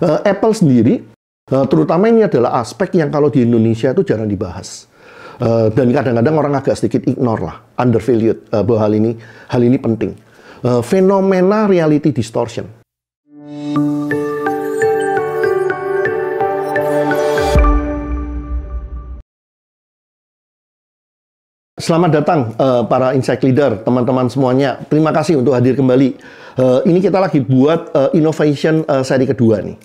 Apple sendiri, terutama ini adalah aspek yang kalau di Indonesia itu jarang dibahas. Dan kadang-kadang orang agak sedikit ignore lah, undervalued, bahwa hal ini penting. Fenomena reality distortion. Selamat datang para Insight Leader, teman-teman semuanya. Terima kasih untuk hadir kembali. Ini kita lagi buat Innovation seri kedua nih.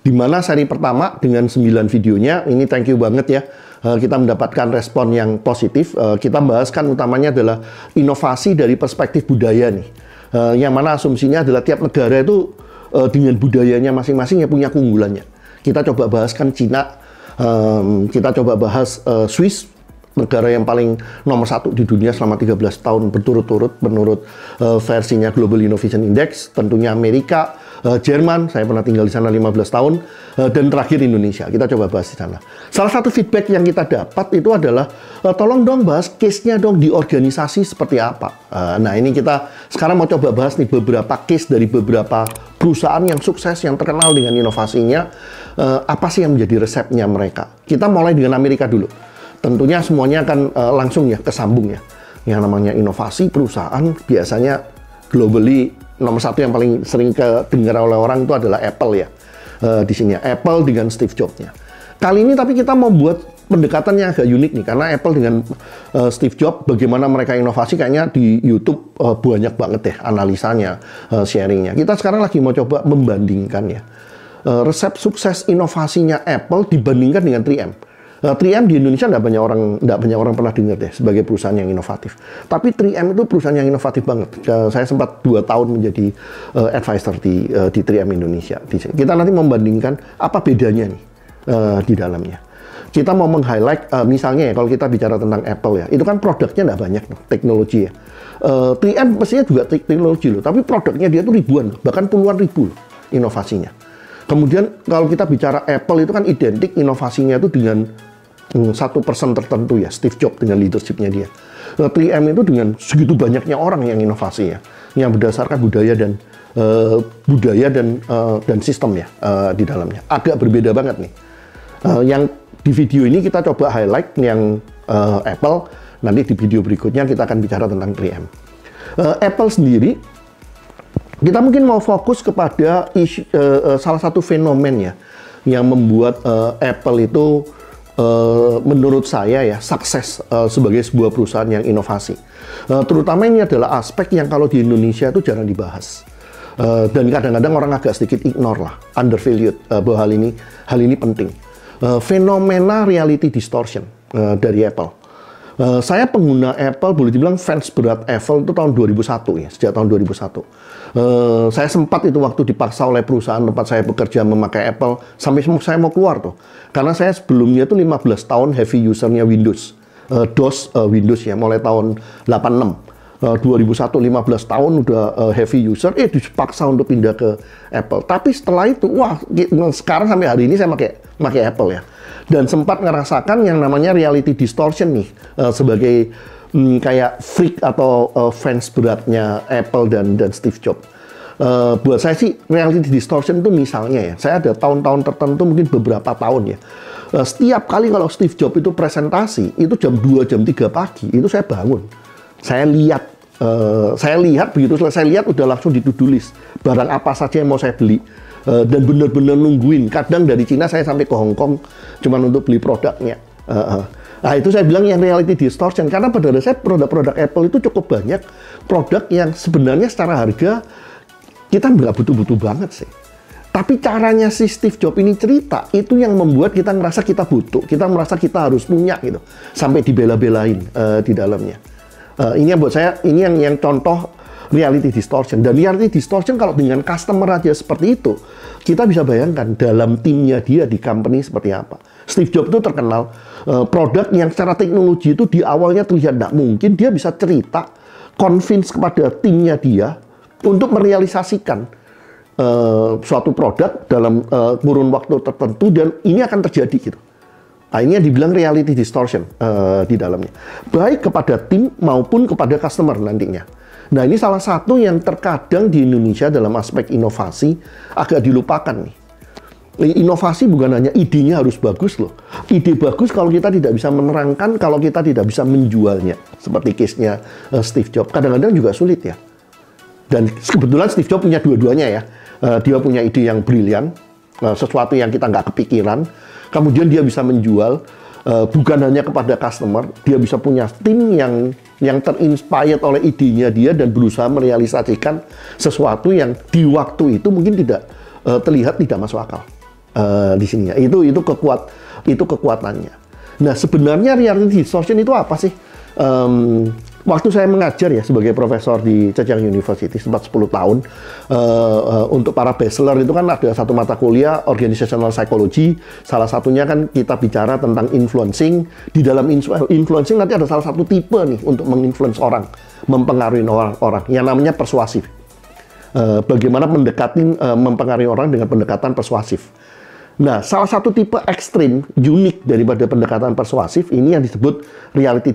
Dimana seri pertama dengan 9 videonya, ini thank you banget ya. Kita mendapatkan respon yang positif. Kita bahaskan utamanya adalah inovasi dari perspektif budaya nih. Yang mana asumsinya adalah tiap negara itu dengan budayanya masing-masing yang punya keunggulannya. Kita coba bahaskan Cina, kita coba bahas Swiss, negara yang paling nomor 1 di dunia selama 13 tahun berturut-turut menurut versinya Global Innovation Index. Tentunya Amerika, Jerman, saya pernah tinggal di sana 15 tahun, dan terakhir Indonesia. Kita coba bahas di sana. Salah satu feedback yang kita dapat itu adalah, tolong dong bahas case-nya dong di organisasi seperti apa. Nah ini kita sekarang mau coba bahas nih beberapa case dari beberapa perusahaan yang sukses, yang terkenal dengan inovasinya. Apa sih yang menjadi resepnya mereka? Kita mulai dengan Amerika dulu. Tentunya semuanya akan langsung ya kesambung ya. Yang namanya inovasi perusahaan biasanya globally nomor 1 yang paling sering kedengar oleh orang itu adalah Apple ya. Di sini Apple dengan Steve Jobs-nya. Kali ini tapi kita mau buat pendekatan yang agak unik nih, karena Apple dengan Steve Jobs, bagaimana mereka inovasi kayaknya di YouTube banyak banget ya analisanya, sharingnya. Kita sekarang lagi mau coba membandingkan ya resep sukses inovasinya Apple dibandingkan dengan 3M. 3M di Indonesia nggak banyak orang pernah dengar deh sebagai perusahaan yang inovatif. Tapi 3M itu perusahaan yang inovatif banget. Saya sempat 2 tahun menjadi advisor di 3M Indonesia. Kita nanti membandingkan apa bedanya nih di dalamnya. Kita mau meng-highlight misalnya ya, kalau kita bicara tentang Apple ya, itu kan produknya nggak banyak loh, teknologi ya. 3M pastinya juga teknologi loh, tapi produknya dia tuh ribuan, bahkan puluhan ribu loh, inovasinya. Kemudian kalau kita bicara Apple itu kan identik inovasinya itu dengan 1% tertentu ya, Steve Jobs dengan leadership-nya dia. 3M itu dengan segitu banyaknya orang yang inovasi ya, yang berdasarkan budaya dan sistem ya di dalamnya. Agak berbeda banget nih. Yang di video ini kita coba highlight yang Apple, nanti di video berikutnya kita akan bicara tentang 3M. Apple sendiri, kita mungkin mau fokus kepada salah satu fenomen ya, yang membuat Apple itu menurut saya ya sukses sebagai sebuah perusahaan yang inovasi. Terutama ini adalah aspek yang kalau di Indonesia itu jarang dibahas. Dan kadang-kadang orang agak sedikit ignore lah, undervalued, bahwa hal ini penting. Fenomena reality distortion dari Apple. Saya pengguna Apple, boleh dibilang fans berat Apple itu tahun 2001 ya, sejak tahun 2001. Saya sempat itu waktu dipaksa oleh perusahaan tempat saya bekerja memakai Apple, sampai saya mau keluar tuh. Karena saya sebelumnya itu 15 tahun heavy usernya Windows. DOS Windows ya, mulai tahun 86. 2001, 15 tahun udah heavy user, dipaksa untuk pindah ke Apple. Tapi setelah itu, wah, sekarang sampai hari ini saya pakai Apple ya. Dan sempat ngerasakan yang namanya reality distortion nih, sebagai kayak freak atau fans beratnya Apple dan Steve Jobs. Buat saya sih reality distortion itu misalnya ya, saya ada tahun-tahun tertentu mungkin beberapa tahun ya. Setiap kali kalau Steve Jobs itu presentasi, itu jam 2, jam 3 pagi, itu saya bangun. Saya lihat begitu selesai lihat udah langsung di to-do list barang apa saja yang mau saya beli, dan benar-benar nungguin. Kadang dari Cina saya sampai ke Hong Kong cuman untuk beli produknya. Nah itu saya bilang yang reality distortion, karena pada dasarnya produk-produk Apple itu cukup banyak produk yang sebenarnya secara harga kita nggak butuh-butuh banget sih. Tapi caranya si Steve Jobs ini cerita, itu yang membuat kita ngerasa kita butuh, kita merasa kita harus punya gitu, sampai dibela-belain di dalamnya. Ini yang buat saya, ini yang contoh reality distortion. Dan reality distortion kalau dengan customer aja seperti itu, kita bisa bayangkan dalam timnya dia di company seperti apa. Steve Jobs itu terkenal produk yang secara teknologi itu di awalnya terlihat tidak mungkin, dia bisa cerita, convince kepada timnya dia untuk merealisasikan suatu produk dalam kurun waktu tertentu, dan ini akan terjadi gitu. Nah, ini yang dibilang reality distortion di dalamnya. Baik kepada tim maupun kepada customer nantinya. Nah, ini salah satu yang terkadang di Indonesia dalam aspek inovasi agak dilupakan nih. Inovasi bukan hanya idenya harus bagus loh. Ide bagus kalau kita tidak bisa menerangkan, kalau kita tidak bisa menjualnya. Seperti case-nya Steve Jobs. Kadang-kadang juga sulit ya. Dan kebetulan Steve Jobs punya dua-duanya ya. Dia punya ide yang brilian, sesuatu yang kita nggak kepikiran. Kemudian dia bisa menjual, bukan hanya kepada customer, dia bisa punya tim yang terinspired oleh idenya dia dan berusaha merealisasikan sesuatu yang di waktu itu mungkin tidak terlihat tidak masuk akal. Di sini ya, itu kekuatannya. Nah, sebenarnya reality distortion itu apa sih? Waktu saya mengajar ya sebagai profesor di Zhejiang University sempat 10 tahun untuk para bachelor itu kan ada satu mata kuliah organizational psychology. Salah satunya kan kita bicara tentang influencing. Di dalam influencing nanti ada salah satu tipe nih untuk menginfluence orang, mempengaruhi orang yang namanya persuasif. Bagaimana mempengaruhi orang dengan pendekatan persuasif. Nah, salah satu tipe ekstrim, unik daripada pendekatan persuasif, ini yang disebut reality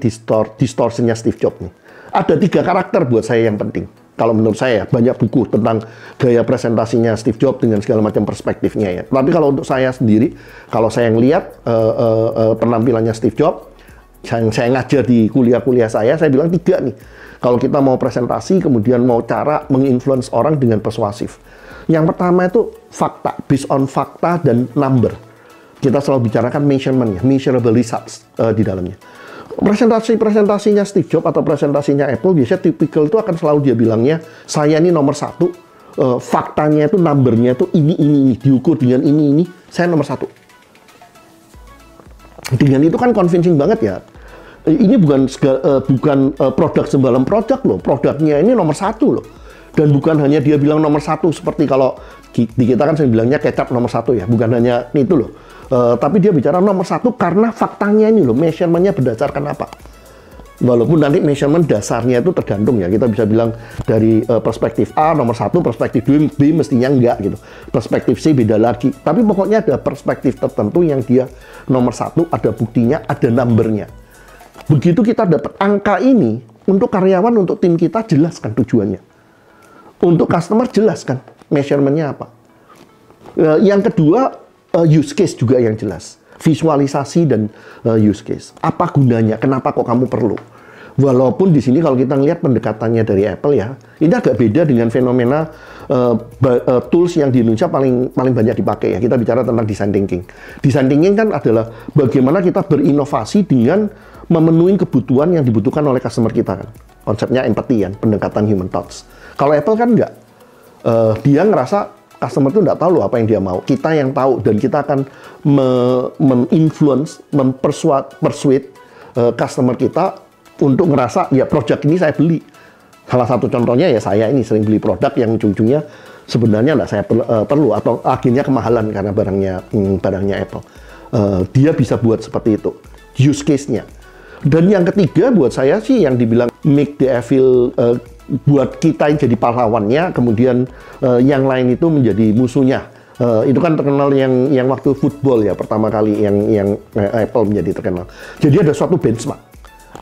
distortionnya Steve Jobs nih. Ada 3 karakter buat saya yang penting. Kalau menurut saya, banyak buku tentang gaya presentasinya Steve Jobs dengan segala macam perspektifnya ya. Tapi kalau untuk saya sendiri, kalau saya ngelihat penampilannya Steve Jobs, yang saya ngajar di kuliah-kuliah saya bilang 3 nih. Kalau kita mau presentasi, kemudian mau cara menginfluence orang dengan persuasif. Yang pertama itu fakta, based on fakta dan number. Kita selalu bicarakan measurement ya, measurable results di dalamnya. Presentasinya Steve Jobs atau presentasinya Apple biasanya tipikal itu akan selalu dia bilangnya, saya ini nomor 1, faktanya itu numbernya itu ini, diukur dengan ini, saya nomor 1. Dengan itu kan convincing banget ya. Ini bukan produk sembarang produk loh, produknya ini nomor 1 loh. Dan bukan hanya dia bilang nomor 1 seperti kalau di kita kan saya bilangnya kecap nomor 1 ya, bukan hanya itu loh. Tapi dia bicara nomor 1 karena faktanya ini loh, measurement-nya berdasarkan apa. Walaupun nanti measurement dasarnya itu tergantung ya, kita bisa bilang dari perspektif A nomor 1, perspektif B mestinya enggak gitu. Perspektif C beda lagi. Tapi pokoknya ada perspektif tertentu yang dia nomor 1, ada buktinya, ada numbernya. Begitu kita dapat angka ini, untuk karyawan, untuk tim kita jelaskan tujuannya. Untuk customer jelaskan measurement-nya apa. Yang kedua, use case juga yang jelas. Visualisasi dan use case. Apa gunanya? Kenapa kok kamu perlu? Walaupun di sini kalau kita lihat pendekatannya dari Apple ya, ini agak beda dengan fenomena tools yang di Indonesia paling banyak dipakai ya. Kita bicara tentang design thinking. Design thinking kan adalah bagaimana kita berinovasi dengan memenuhi kebutuhan yang dibutuhkan oleh customer kita kan. Konsepnya empathy kan, pendekatan human touch. Kalau Apple kan enggak. Dia ngerasa customer itu enggak tahu loh apa yang dia mau. Kita yang tahu dan kita akan menginfluence, mempersuade customer kita untuk ngerasa ya produk ini saya beli. Salah satu contohnya ya saya ini sering beli produk yang ujung-ujungnya sebenarnya enggak saya perlu atau akhirnya kemahalan karena barangnya Apple. Dia bisa buat seperti itu. Use case-nya. Dan yang ketiga buat saya sih yang dibilang make the evil, buat kita yang jadi pahlawannya, kemudian yang lain itu menjadi musuhnya. Itu kan terkenal yang waktu football ya, pertama kali yang Apple menjadi terkenal. Jadi ada suatu benchmark,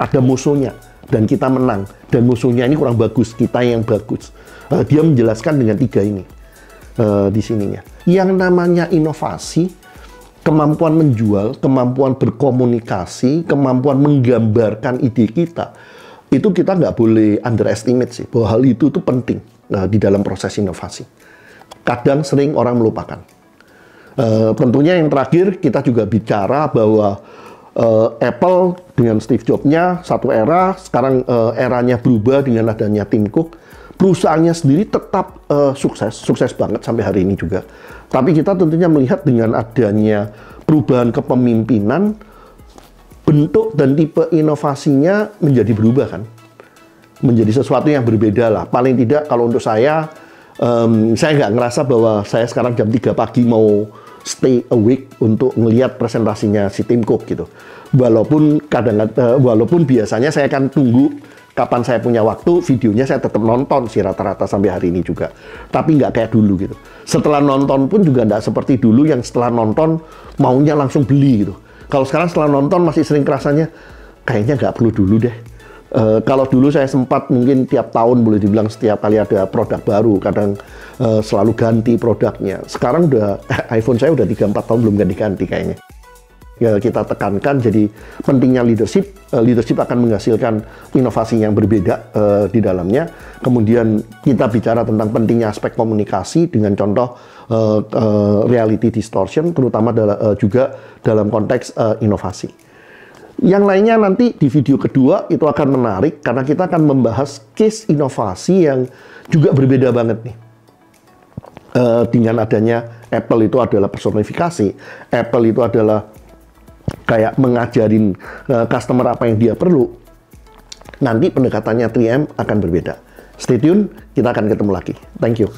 ada musuhnya, dan kita menang. Dan musuhnya ini kurang bagus, kita yang bagus. Dia menjelaskan dengan 3 ini di sininya. Yang namanya inovasi, kemampuan menjual, kemampuan berkomunikasi, kemampuan menggambarkan ide kita, itu kita nggak boleh underestimate sih, bahwa hal itu tuh penting di dalam proses inovasi. Kadang sering orang melupakan. Tentunya yang terakhir kita juga bicara bahwa Apple dengan Steve Jobs-nya satu era, sekarang eranya berubah dengan adanya Tim Cook. Perusahaannya sendiri tetap sukses banget sampai hari ini juga. Tapi kita tentunya melihat dengan adanya perubahan kepemimpinan, bentuk dan tipe inovasinya menjadi berubah kan. Menjadi sesuatu yang berbeda lah. Paling tidak kalau untuk saya nggak ngerasa bahwa saya sekarang jam 3 pagi mau stay awake untuk ngelihat presentasinya si Tim Cook gitu. Walaupun walaupun biasanya saya akan tunggu kapan saya punya waktu, videonya saya tetap nonton sih rata-rata sampai hari ini juga. Tapi nggak kayak dulu gitu. Setelah nonton pun juga nggak seperti dulu yang setelah nonton maunya langsung beli gitu. Kalau sekarang setelah nonton masih sering kerasanya, kayaknya nggak perlu dulu deh. Kalau dulu saya sempat mungkin tiap tahun boleh dibilang setiap kali ada produk baru, kadang selalu ganti produknya. Sekarang udah iPhone saya udah 3-4 tahun belum ganti-ganti kayaknya. Ya, kita tekankan jadi pentingnya leadership. Leadership akan menghasilkan inovasi yang berbeda di dalamnya. Kemudian kita bicara tentang pentingnya aspek komunikasi dengan contoh reality distortion, terutama juga dalam konteks inovasi. Yang lainnya nanti di video kedua itu akan menarik karena kita akan membahas case inovasi yang juga berbeda banget nih. Dengan adanya Apple itu adalah personifikasi, Apple itu adalah kayak mengajarin customer apa yang dia perlu. Nanti pendekatannya 3M akan berbeda. Stay tune, kita akan ketemu lagi. Thank you.